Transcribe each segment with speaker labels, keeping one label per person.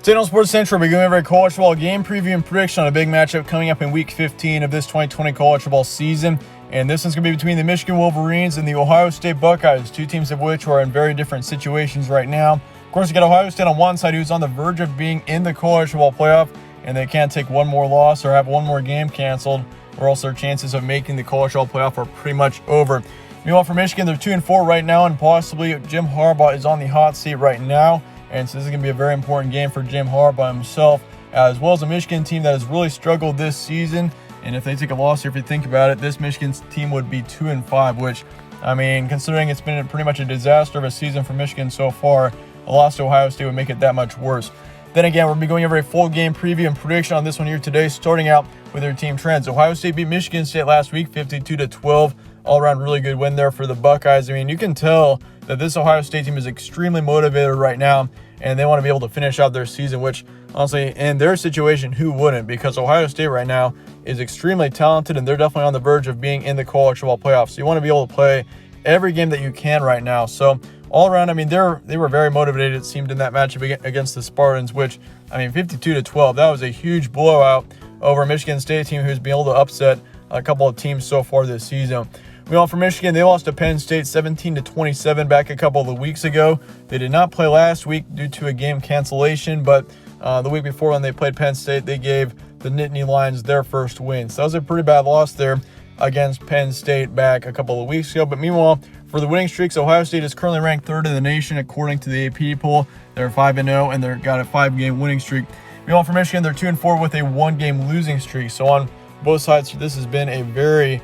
Speaker 1: Today on Sports Central, we're going over a college football game preview and prediction on a big matchup coming up in Week 15 of this 2020 college football season. And this one's going to be between the Michigan Wolverines and the Ohio State Buckeyes, two teams of which are in very different situations right now. Of course, you got Ohio State on one side, who's on the verge of being in the college football playoff, and they can't take one more loss or have one more game canceled, or else their chances of making the college football playoff are pretty much over. Meanwhile, for Michigan, they're 2-4 right now, and possibly Jim Harbaugh is on the hot seat right now. And so this is going to be a very important game for Jim Harbaugh himself, as well as a Michigan team that has really struggled this season. And if they take a loss here, if you think about it, this Michigan team would be 2-5, which, I mean, considering it's been pretty much a disaster of a season for Michigan so far, a loss to Ohio State would make it that much worse. Then again, we'll be going over a full game preview and prediction on this one here today, starting out with their team trends. Ohio State beat Michigan State last week, 52-12. All-around really good win there for the Buckeyes. I mean, you can tell that this Ohio State team is extremely motivated right now, and they want to be able to finish out their season, which, honestly, in their situation, who wouldn't? Because Ohio State right now is extremely talented, and they're definitely on the verge of being in the college football playoffs. So you want to be able to play every game that you can right now. So all around, I mean, they were very motivated, it seemed, in that matchup against the Spartans, which, I mean, 52-12, that was a huge blowout over a Michigan State team who's been able to upset a couple of teams so far this season. Meanwhile, for Michigan, they lost to Penn State 17-27 back a couple of weeks ago. They did not play last week due to a game cancellation, but the week before when they played Penn State, they gave the Nittany Lions their first win. So that was a pretty bad loss there against Penn State back a couple of weeks ago. But meanwhile, for the winning streaks, Ohio State is currently ranked third in the nation according to the AP poll. They're 5-0, and they've got a 5-game winning streak. Meanwhile, for Michigan, they're 2-4 with a 1-game losing streak. So on both sides, this has been a very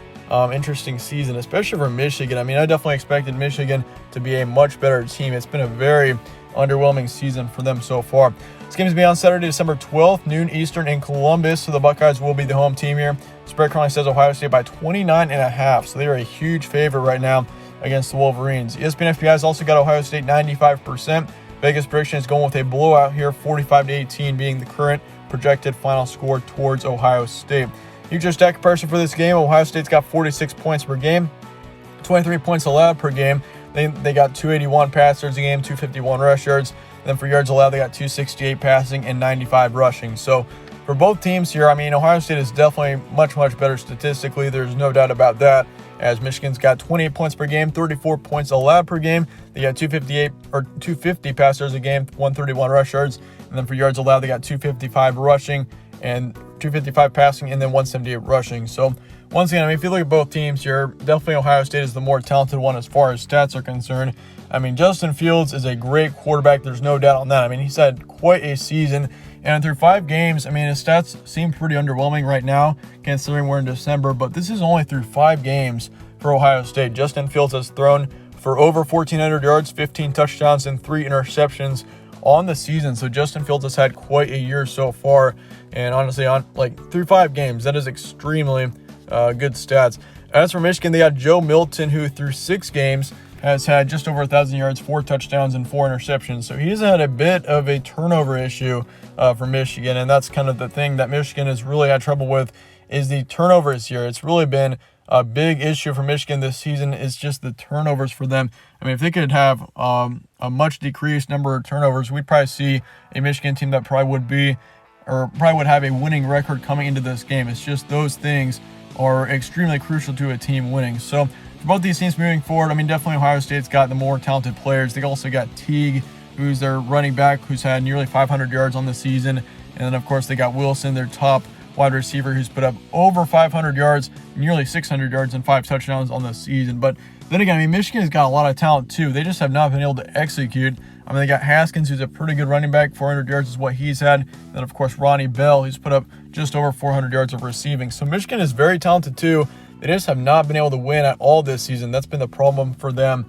Speaker 1: interesting season, especially for Michigan. I mean, I definitely expected Michigan to be a much better team. It's been a very underwhelming season for them so far. This game is be on Saturday, December 12th, noon Eastern in Columbus, so the Buckeyes will be the home team here. Spread currently says Ohio State by 29.5, so they are a huge favorite right now against the Wolverines. ESPN FPI has also got Ohio State 95%. Vegas prediction is going with a blowout here, 45-18 being the current projected final score towards Ohio State. Future stat comparison for this game, Ohio State's got 46 points per game, 23 points allowed per game. They got 281 pass yards a game, 251 rush yards. And then for yards allowed, they got 268 passing and 95 rushing. So for both teams here, I mean, Ohio State is definitely much, much better statistically. There's no doubt about that, as Michigan's got 28 points per game, 34 points allowed per game. They got 250 pass yards a game, 131 rush yards. And then for yards allowed, they got 255 rushing and 255 passing, and then 178 rushing. So once again, I mean, if you look at both teams here, definitely Ohio State is the more talented one as far as stats are concerned. I mean, Justin Fields is a great quarterback. There's no doubt on that. I mean, he's had quite a season, and through 5 games, I mean, his stats seem pretty underwhelming right now, considering we're in December, but this is only through 5 games for Ohio State. Justin Fields has thrown for over 1,400 yards, 15 touchdowns, and 3 interceptions on the season. So Justin Fields has had quite a year so far, and honestly, through 5 games, that is extremely good stats. As for Michigan, they got Joe Milton, who through 6 games has had just over 1,000 yards, 4 touchdowns, and 4 interceptions. So he's had a bit of a turnover issue for Michigan, and that's kind of the thing that Michigan has really had trouble with, is the turnovers here. It's really been a big issue for Michigan this season, is just the turnovers for them. I mean, if they could have a much decreased number of turnovers, we'd probably see a Michigan team that probably would have a winning record coming into this game. It's just those things are extremely crucial to a team winning. So for both these teams moving forward, I mean, definitely Ohio State's got the more talented players. They also got Teague, who's their running back, who's had nearly 500 yards on the season. And then, of course, they got Wilson, their top wide receiver, who's put up over 500 yards, nearly 600 yards, and 5 touchdowns on the season. But then again, I mean, Michigan's got a lot of talent too. They just have not been able to execute. I mean, they got Haskins, who's a pretty good running back, 400 yards is what he's had. Then, of course, Ronnie Bell, who's put up just over 400 yards of receiving. So Michigan is very talented too. They just have not been able to win at all this season. That's been the problem for them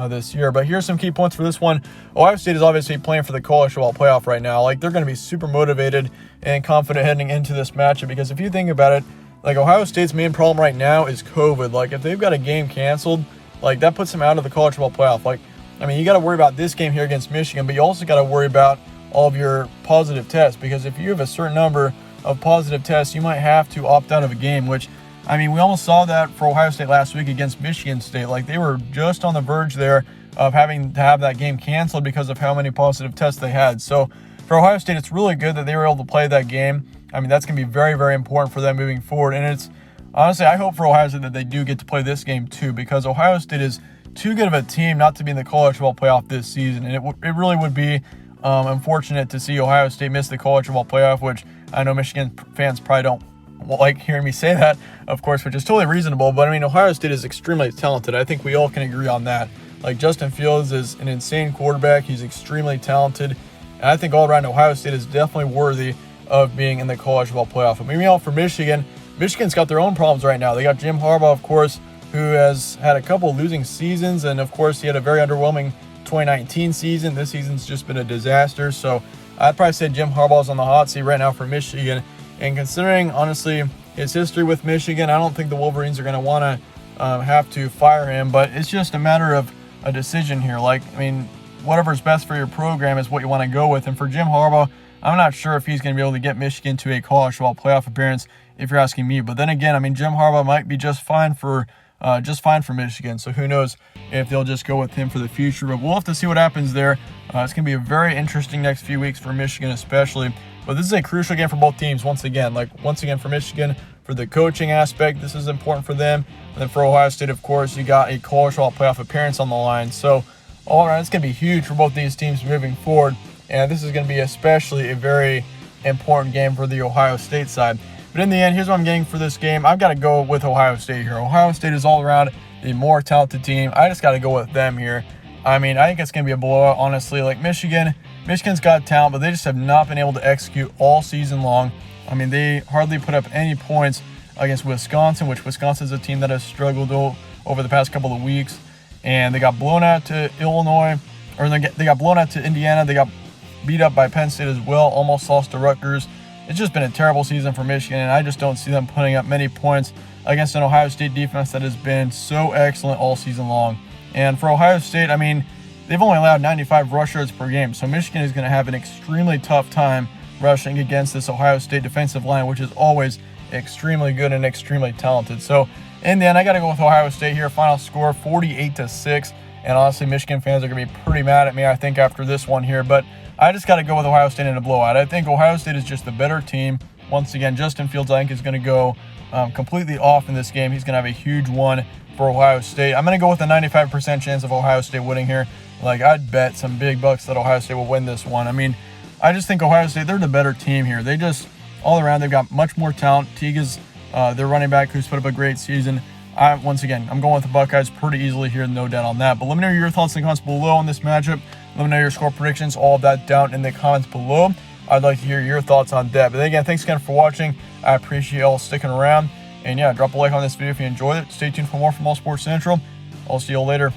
Speaker 1: this year. But here's some key points for this one. Ohio State is obviously playing for the college football playoff right now. Like, they're going to be super motivated and confident heading into this matchup, because if you think about it, like, Ohio State's main problem right now is COVID. Like, if they've got a game canceled, like, that puts them out of the college football playoff. Like, I mean, you got to worry about this game here against Michigan, but you also got to worry about all of your positive tests, because if you have a certain number of positive tests, you might have to opt out of a game, which, I mean, we almost saw that for Ohio State last week against Michigan State. Like, they were just on the verge there of having to have that game canceled because of how many positive tests they had. So for Ohio State, it's really good that they were able to play that game. I mean, that's going to be very, very important for them moving forward. And it's honestly, I hope for Ohio State that they do get to play this game too, because Ohio State is too good of a team not to be in the college football playoff this season. And it really would be unfortunate to see Ohio State miss the college football playoff, which I know Michigan fans probably don't like hearing me say that, of course, which is totally reasonable. But I mean, Ohio State is extremely talented. I think we all can agree on that. Like, Justin Fields is an insane quarterback. He's extremely talented. And I think all around Ohio State is definitely worthy of being in the college football playoff. But moving on for Michigan, Michigan's got their own problems right now. They got Jim Harbaugh, of course, who has had a couple losing seasons. And of course, he had a very underwhelming 2019 season. This season's just been a disaster. So I'd probably say Jim Harbaugh's on the hot seat right now for Michigan. And considering, honestly, his history with Michigan, I don't think the Wolverines are going to want to have to fire him. But it's just a matter of a decision here. Like, I mean, whatever's best for your program is what you want to go with. And for Jim Harbaugh, I'm not sure if he's going to be able to get Michigan to a college football playoff appearance, if you're asking me. But then again, I mean, Jim Harbaugh might be just fine for Michigan. So who knows if they'll just go with him for the future. But we'll have to see what happens there. It's going to be a very interesting next few weeks for Michigan especially. But this is a crucial game for both teams once again. For Michigan, for the coaching aspect, this is important for them. And then for Ohio State, of course, you got a college football playoff appearance on the line. So all around, it's going to be huge for both these teams moving forward. And this is going to be especially a very important game for the Ohio State side. But in the end, here's what I'm getting for this game. I've got to go with Ohio State here. Ohio State is all around a more talented team. I just got to go with them here. I mean, I think it's going to be a blowout, honestly. Like, Michigan's got talent, but they just have not been able to execute all season long. I mean, they hardly put up any points against Wisconsin, which Wisconsin's a team that has struggled over the past couple of weeks. And they got blown out to Illinois, or they got blown out to Indiana. They got beat up by Penn State as well, almost lost to Rutgers. It's just been a terrible season for Michigan, and I just don't see them putting up many points against an Ohio State defense that has been so excellent all season long. And for Ohio State, I mean, they've only allowed 95 rush yards per game, so Michigan is going to have an extremely tough time rushing against this Ohio State defensive line, which is always extremely good and extremely talented. So in the end, I got to go with Ohio State here. Final score 48-6, and honestly, Michigan fans are going to be pretty mad at me, I think, after this one here. But I just got to go with Ohio State in a blowout. I think Ohio State is just the better team. Once again, Justin Fields, I think, is going to go completely off in this game. He's going to have a huge one for Ohio State. I'm going to go with a 95% chance of Ohio State winning here. Like, I'd bet some big bucks that Ohio State will win this one. I mean, I just think Ohio State, they're the better team here. They just, all around, they've got much more talent. Teague is their running back who's put up a great season. Once again, I'm going with the Buckeyes pretty easily here, no doubt on that. But let me know your thoughts in the comments below on this matchup. Let me know your score predictions, all of that down in the comments below. I'd like to hear your thoughts on that. But again, thanks again for watching. I appreciate y'all sticking around. And yeah, drop a like on this video if you enjoyed it. Stay tuned for more from All Sports Central. I'll see you all later.